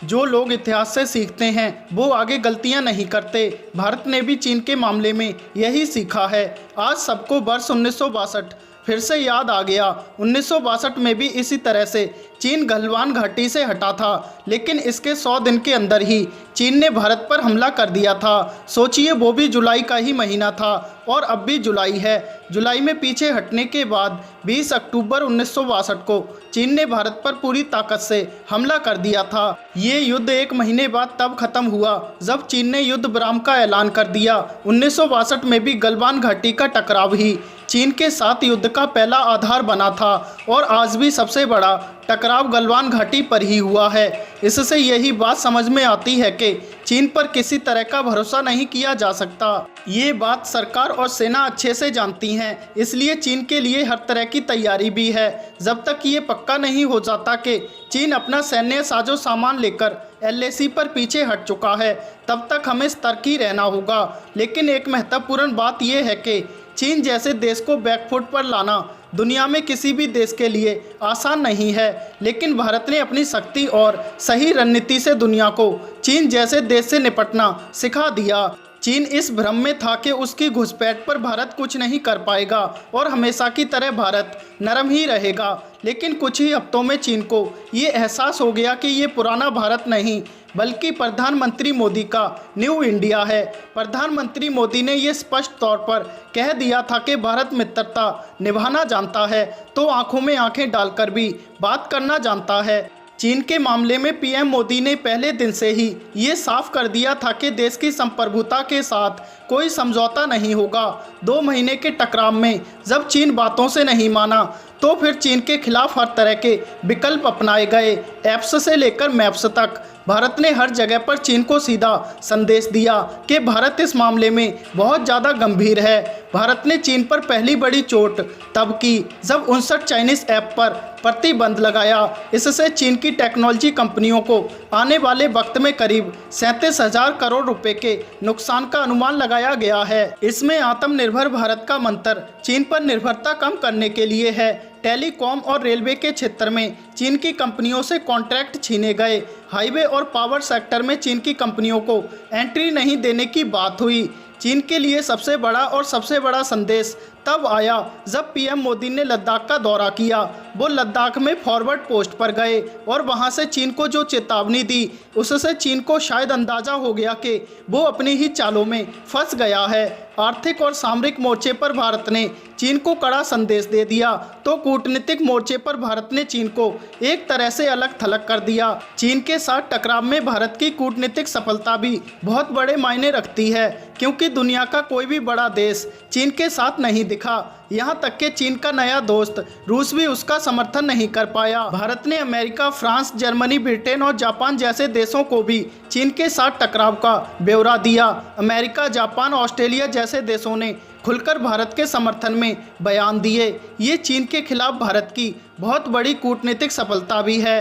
जो लोग इतिहास से सीखते हैं वो आगे गलतियां नहीं करते। भारत ने भी चीन के मामले में यही सीखा है। आज सबको वर्ष 1962 फिर से याद आ गया। 1962 में भी इसी तरह से चीन गलवान घाटी से हटा था, लेकिन इसके 100 दिन के अंदर ही चीन ने भारत पर हमला कर दिया था। सोचिए, वो भी जुलाई का ही महीना था और अब भी जुलाई है। जुलाई में पीछे हटने के बाद 20 अक्टूबर 1962 को चीन ने भारत पर पूरी ताकत से हमला कर दिया था। ये युद्ध 1 महीने बाद तब खत्म हुआ जब चीन ने युद्ध विराम का ऐलान कर दिया। 1962 में भी गलवान घाटी का टकराव ही चीन के साथ युद्ध का पहला आधार बना था और आज भी सबसे बड़ा टकराव गलवान घाटी पर ही हुआ है। इससे यही बात समझ में आती है कि चीन पर किसी तरह का भरोसा नहीं किया जा सकता। ये बात सरकार और सेना अच्छे से जानती हैं, इसलिए चीन के लिए हर तरह की तैयारी भी है। जब तक ये पक्का नहीं हो जाता कि चीन अपना सैन्य साजो सामान लेकर LAC पर पीछे हट चुका है, तब तक हमें सतर्क ही रहना होगा। लेकिन एक महत्वपूर्ण बात यह है कि चीन जैसे देश को बैकफुट पर लाना दुनिया में किसी भी देश के लिए आसान नहीं है, लेकिन भारत ने अपनी शक्ति और सही रणनीति से दुनिया को चीन जैसे देश से निपटना सिखा दिया। चीन इस भ्रम में था कि उसकी घुसपैठ पर भारत कुछ नहीं कर पाएगा और हमेशा की तरह भारत नरम ही रहेगा। लेकिन कुछ ही हफ्तों में चीन को ये एहसास हो गया कि ये पुराना भारत नहीं बल्कि प्रधानमंत्री मोदी का न्यू इंडिया है। प्रधानमंत्री मोदी ने ये स्पष्ट तौर पर कह दिया था कि भारत मित्रता निभाना जानता है तो आंखों में आंखें डालकर भी बात करना जानता है। चीन के मामले में PM मोदी ने पहले दिन से ही ये साफ कर दिया था कि देश की संप्रभुता के साथ कोई समझौता नहीं होगा। 2 महीने के टकराव में जब चीन बातों से नहीं माना तो फिर चीन के खिलाफ हर तरह के विकल्प अपनाए गए। ऐप्स से लेकर मैप्स तक भारत ने हर जगह पर चीन को सीधा संदेश दिया कि भारत इस मामले में बहुत ज़्यादा गंभीर है। भारत ने चीन पर पहली बड़ी चोट तब की जब 59 चाइनीज़ ऐप पर प्रतिबंध लगाया। इससे चीन की टेक्नोलॉजी कंपनियों को आने वाले वक्त में करीब 37,000 करोड़ रुपए के नुकसान का अनुमान लगाया गया है। इसमें आत्मनिर्भर भारत का मंत्र चीन पर निर्भरता कम करने के लिए है। टेलीकॉम और रेलवे के क्षेत्र में चीन की कंपनियों से कॉन्ट्रैक्ट छीने गए। हाईवे और पावर सेक्टर में चीन की कंपनियों को एंट्री नहीं देने की बात हुई। चीन के लिए सबसे बड़ा संदेश तब आया जब PM मोदी ने लद्दाख का दौरा किया। वो लद्दाख में फॉरवर्ड पोस्ट पर गए और वहां से चीन को जो चेतावनी दी उससे चीन को शायद अंदाजा हो गया कि वो अपनी ही चालों में फंस गया है। आर्थिक और सामरिक मोर्चे पर भारत ने चीन को कड़ा संदेश दे दिया तो कूटनीतिक मोर्चे पर भारत ने चीन को एक तरह से अलग थलग कर दिया। चीन के साथ टकराव में भारत की कूटनीतिक सफलता भी बहुत बड़े मायने रखती है, क्योंकि दुनिया का कोई भी बड़ा देश चीन के साथ नहीं दिखा। यहाँ तक कि चीन का नया दोस्त रूस भी उसका समर्थन नहीं कर पाया। भारत ने अमेरिका, फ्रांस, जर्मनी, ब्रिटेन और जापान जैसे देशों को भी चीन के साथ टकराव का ब्यौरा दिया। अमेरिका, जापान, ऑस्ट्रेलिया जैसे देशों ने खुलकर भारत के समर्थन में बयान दिए। ये चीन के खिलाफ भारत की बहुत बड़ी कूटनीतिक सफलता भी है।